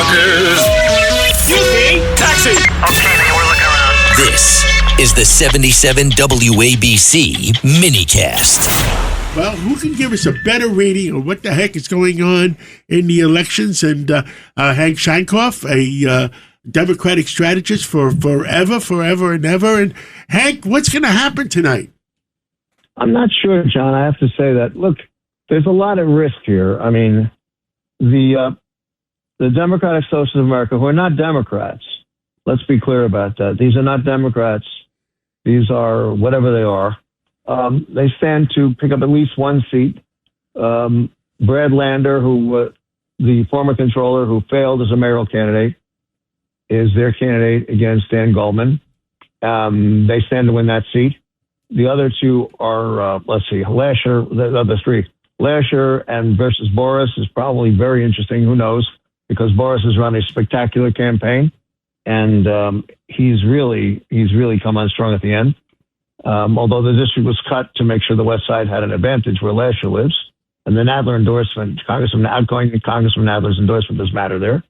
Excuse me, taxi. Okay, man, we're looking around. This is the 77 WABC minicast. Well, who can give us a better reading of what the heck is going on in the elections? And Hank Sheinkopf, a Democratic strategist for forever and ever. And Hank, what's going to happen tonight? I'm not sure, John. I have to say that, look, there's a lot at risk here. I mean, the Democratic Socialists of America, who are not Democrats, let's be clear about that. These are not Democrats. These are whatever they are. They stand to pick up at least one seat. Brad Lander, who the former controller who failed as a mayoral candidate, is their candidate against Dan Goldman. They stand to win that seat. The other two are, Lasher, the other three. Lasher and versus Boris is probably very interesting. Who knows? Because Boris has run a spectacular campaign, and he's really come on strong at the end. Although the district was cut to make sure the West Side had an advantage where Lasher lives, and the Nadler endorsement, outgoing Congressman Nadler's endorsement does matter there.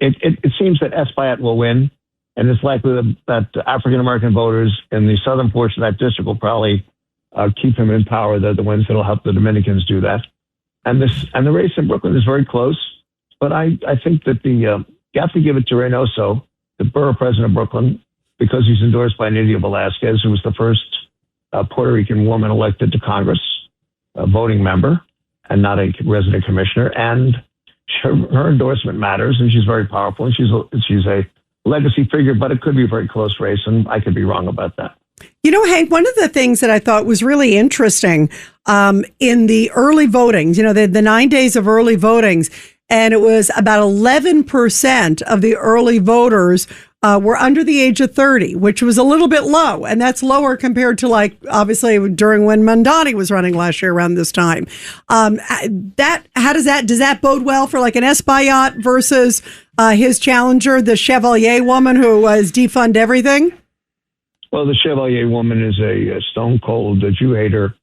It seems that Espaillat will win, and it's likely that African American voters in the southern portion of that district will probably keep him in power. They're the ones that will help the Dominicans do that. And the race in Brooklyn is very close, but I think that you have to give it to Reynoso, the borough president of Brooklyn, because he's endorsed by Nydia Velázquez, who was the first Puerto Rican woman elected to Congress, a voting member, and not a resident commissioner. And her endorsement matters, and she's very powerful, and she's a legacy figure, but it could be a very close race, and I could be wrong about that. You know, Hank, one of the things that I thought was really interesting in the early votings, the 9 days of early votings, and it was about 11% of the early voters were under the age of 30, which was a little bit low. And that's lower compared to, obviously during when Mondani was running last year around this time. Does that bode well for like an Espaillat versus his challenger, the Chevalier woman who has defund everything? Well, the Chevalier woman is a stone cold Jew hater,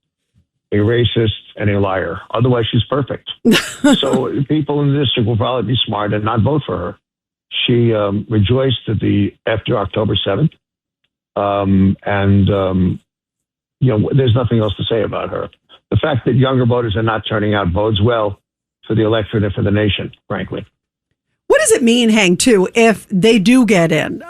a racist, and a liar. Otherwise, she's perfect. So people in the district will probably be smart and not vote for her. She rejoiced after October 7th. There's nothing else to say about her. The fact that younger voters are not turning out bodes well for the electorate and for the nation, frankly. What does it mean, Hank, too, if they do get in?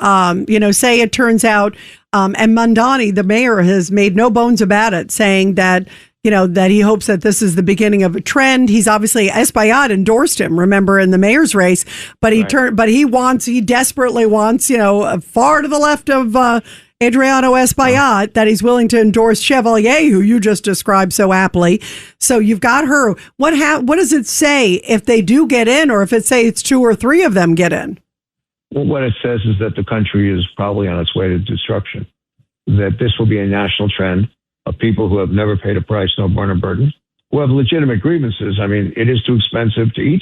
Say it turns out, and Mondani, the mayor, has made no bones about it, saying that, that he hopes that this is the beginning of a trend. He's obviously, Espaillat endorsed him, remember, in the mayor's race, but he he desperately wants, far to the left of Adriano Espaillat, that he's willing to endorse Chevalier, who you just described so aptly. So you've got her. What does it say if they do get in, or if it say it's 2 or 3 of them get in? Well, what it says is that the country is probably on its way to destruction, that this will be a national trend of people who have never paid a price, no born or burden, who have legitimate grievances. I mean, it is too expensive to eat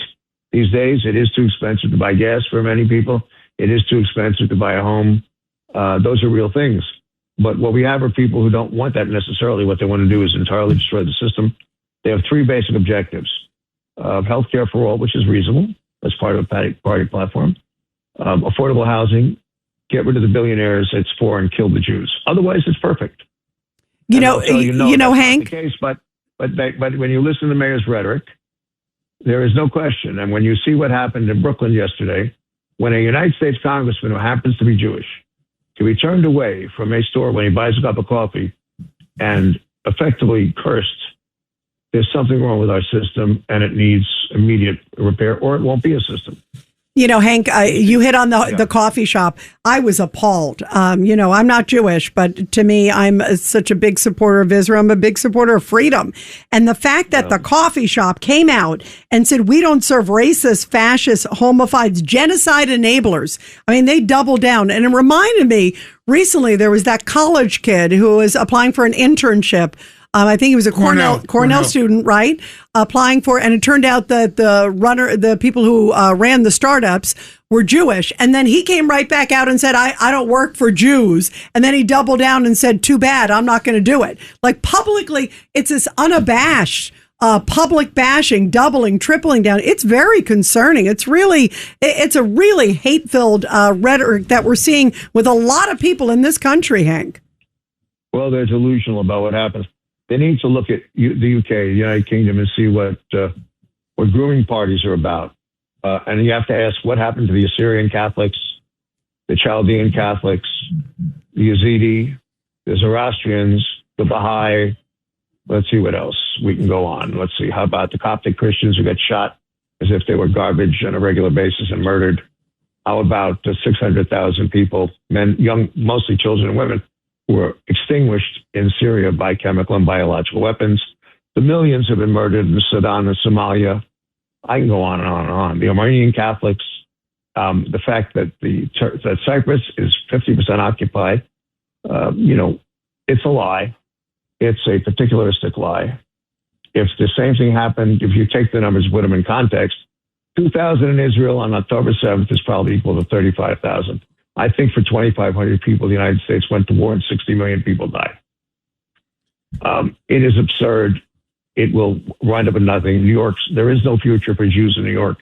these days. It is too expensive to buy gas for many people. It is too expensive to buy a home. Those are real things. But what we have are people who don't want that necessarily. What they want to do is entirely destroy the system. They have 3 basic objectives: health care for all, which is reasonable. That's part of a party platform. Affordable housing, get rid of the billionaires, it's for, and kill the Jews. Otherwise, it's perfect. Hank. The case, but when you listen to the mayor's rhetoric, there is no question. And when you see what happened in Brooklyn yesterday, when a United States congressman who happens to be Jewish can be turned away from a store when he buys a cup of coffee and effectively cursed, there's something wrong with our system, and it needs immediate repair, or it won't be a system. Hank, you hit on the coffee shop. I was appalled. I'm not Jewish, but to me, I'm such a big supporter of Israel. I'm a big supporter of freedom. And the fact that the coffee shop came out and said, we don't serve racist, fascist, homophiles, genocide enablers. I mean, they doubled down. And it reminded me, recently, there was that college kid who was applying for an internship. I think he was a Cornell student, right? Applying for, and it turned out that the people who ran the startups were Jewish. And then he came right back out and said, I don't work for Jews. And then he doubled down and said, too bad, I'm not going to do it. Like publicly, it's this unabashed public bashing, doubling, tripling down. It's very concerning. It's a really hate-filled rhetoric that we're seeing with a lot of people in this country, Hank. Well, they're delusional about what happens. They need to look at the UK, the United Kingdom, and see what grooming parties are about. And you have to ask what happened to the Assyrian Catholics, the Chaldean Catholics, the Yazidi, the Zoroastrians, the Baha'i. Let's see what else we can go on. Let's see. How about the Coptic Christians who got shot as if they were garbage on a regular basis and murdered? How about the 600,000 people, men, young, mostly children and women, who were extinguished in Syria by chemical and biological weapons? The millions have been murdered in Sudan and Somalia. I can go on and on and on. The Armenian Catholics, the fact that that Cyprus is 50% occupied, it's a lie. It's a particularistic lie. If the same thing happened, if you take the numbers, put them in context, 2,000 in Israel on October 7th is probably equal to 35,000. I think for 2,500 people, the United States went to war and 60 million people died. It is absurd. It will wind up in nothing. There is no future for Jews in New York,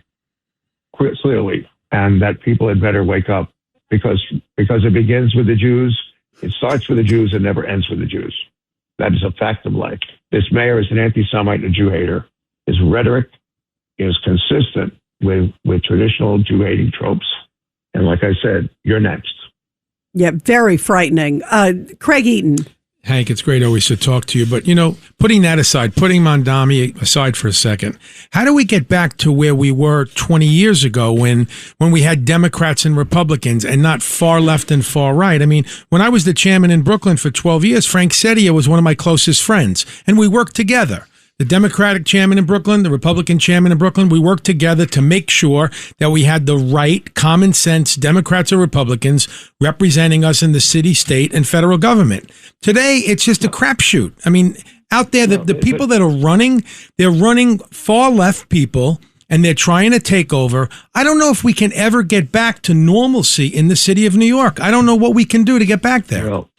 clearly, and that people had better wake up because it begins with the Jews, it starts with the Jews, and never ends with the Jews. That is a fact of life. This mayor is an anti-Semite and a Jew hater. His rhetoric is consistent with traditional Jew-hating tropes. And like I said, you're next. Yeah, very frightening. Craig Eaton. Hank, it's great always to talk to you. But, putting that aside, putting Mondami aside for a second, how do we get back to where we were 20 years ago when we had Democrats and Republicans and not far left and far right? I mean, when I was the chairman in Brooklyn for 12 years, Frank Sedia was one of my closest friends, and we worked together. The Democratic chairman in Brooklyn, the Republican chairman in Brooklyn, we worked together to make sure that we had the right, common sense Democrats or Republicans representing us in the city, state, and federal government. Today, it's just a crapshoot. I mean, out there, the people that are running, they're running far left people, and they're trying to take over. I don't know if we can ever get back to normalcy in the city of New York. I don't know what we can do to get back there. Well,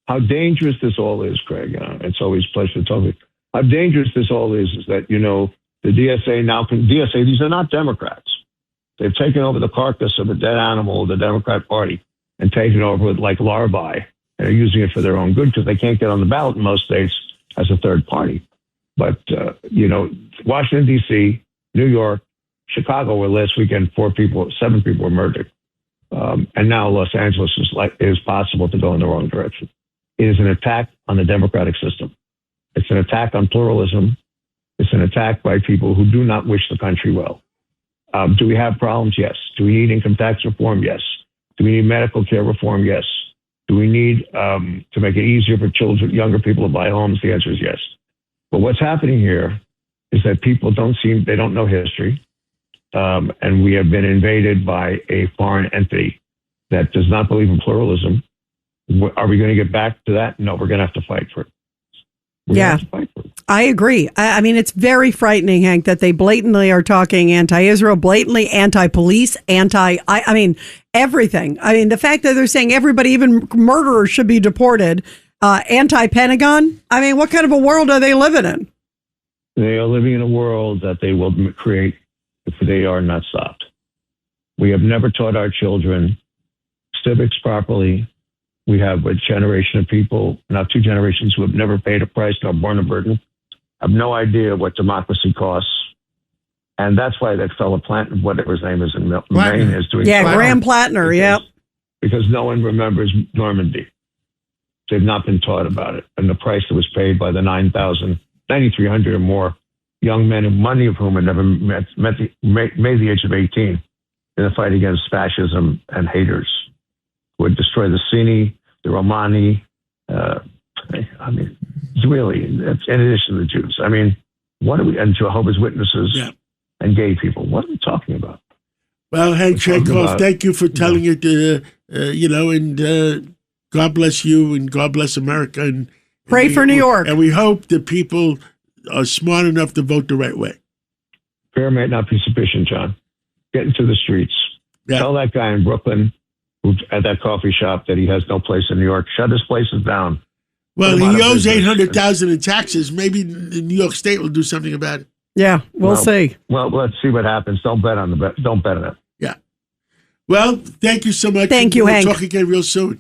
how dangerous this all is, Craig. It's always a pleasure to talk with you. How dangerous this all is that, the DSA, these are not Democrats. They've taken over the carcass of a dead animal of the Democrat Party and taken over it like larvae and are using it for their own good because they can't get on the ballot in most states as a third party. But, Washington, D.C., New York, Chicago, where last weekend 7 people were murdered. And now Los Angeles is possible to go in the wrong direction. It is an attack on the democratic system. It's an attack on pluralism. It's an attack by people who do not wish the country well. Do we have problems? Yes. Do we need income tax reform? Yes. Do we need medical care reform? Yes. Do we need to make it easier for younger people to buy homes? The answer is yes. But what's happening here is that people don't know history. And we have been invaded by a foreign entity that does not believe in pluralism. Are we going to get back to that? No, we're going to have to fight for it. Yeah, I agree. I mean, it's very frightening, Hank, that they blatantly are talking anti-Israel, blatantly anti-police, everything. I mean, the fact that they're saying everybody, even murderers, should be deported, anti-Pentagon. I mean, what kind of a world are they living in? They are living in a world that they will create if they are not stopped. We have never taught our children civics properly. We have a generation of people, now 2 generations, who have never paid a price nor borne a burden, have no idea what democracy costs. And that's why that fellow Plattner, whatever his name is in Maine, is doing. Yeah, Graham Plattner, yep. Because no one remembers Normandy. They've not been taught about it. And the price that was paid by the 9,300 or more young men, many of whom had never made the age of 18 in the fight against fascism and haters, would destroy the Sini, the Romani. It's really, in addition to the Jews. I mean, and Jehovah's Witnesses and gay people. What are we talking about? Well, Hank Sheinkopf, thank you for telling it, and God bless you and God bless America. And pray for New York. And we hope that people are smart enough to vote the right way. Prayer might not be sufficient, John. Get into the streets. Yeah. Tell that guy in Brooklyn who's at that coffee shop that he has no place in New York. Shut his places down. Well, Put 'em out he of owes business. $800,000 in taxes. Maybe New York State will do something about it. Yeah, we'll see. Well, let's see what happens. Don't bet on it. Yeah. Well, thank you so much. Thank you, we'll Hank. talk again real soon.